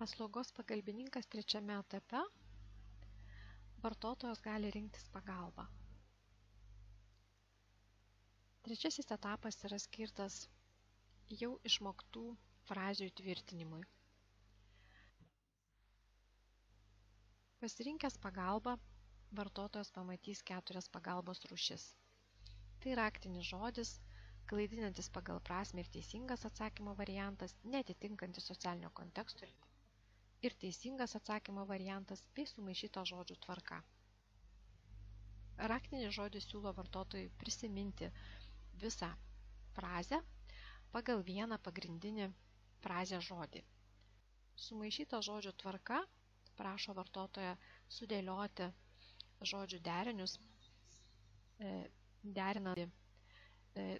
Paslaugos pagalbininkas trečiame etape vartotojas gali rinktis pagalbą. Trečiasis etapas yra skirtas jau išmoktų frazių įtvirtinimui. Pasirinkęs pagalbą, vartotojas pamatys 4 pagalbos rūšis. Tai raktinis žodis, klaidinantis pagal prasmę ir teisingas atsakymo variantas, neatitinkantis socialinio konteksto ir teisingas atsakymo variantas bei sumaišyta žodžių tvarka. Raktinis žodis siūlo vartotojui prisiminti visą frazę pagal vieną pagrindinį frazės žodį. Sumaišyta žodžių tvarka prašo vartotoją sudėlioti žodžių derinius, derinant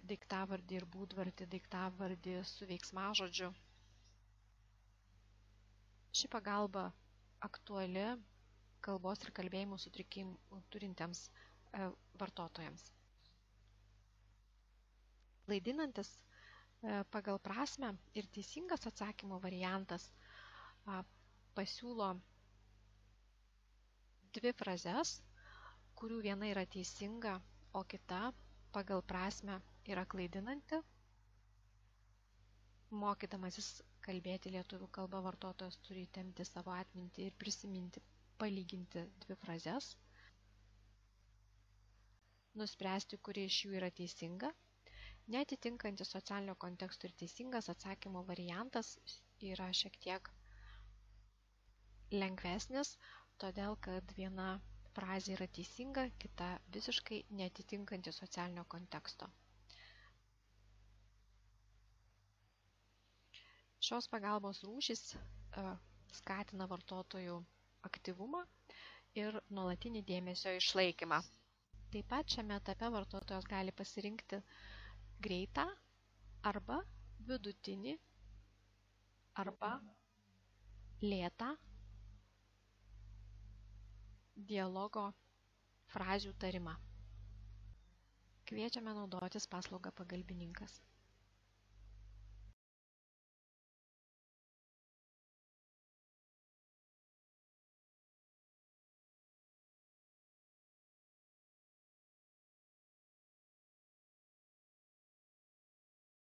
daiktavardį ir būdvardį, daiktavardį su veiksmažodžiu. Ši pagalba aktuali kalbos ir kalbėjimo sutrikimų turintiems vartotojams. Klaidinantis pagal prasmę ir teisingas atsakymo variantas pasiūlo 2 frazes, kurių viena yra teisinga, o kita pagal prasmę yra klaidinanti. Mokydamasis kalbėti lietuvių kalbą, vartotojas turi įtempti savo atmintį ir prisiminti, palyginti 2 frazes, nuspręsti, kuri iš jų yra teisinga. Neatitinkantis socialinio konteksto ir teisingas atsakymo variantas yra šiek tiek lengvesnis, todėl kad viena frazė yra teisinga, kita visiškai neatitinkanti socialinio konteksto. Šios pagalbos rūšys skatina vartotojų aktyvumą ir nuolatinį dėmesio išlaikymą. Taip pat šiame etape vartotojas gali pasirinkti greitą arba vidutinį arba lėtą dialogo frazių tarimą. Kviečiame naudotis paslaugą pagalbininkas.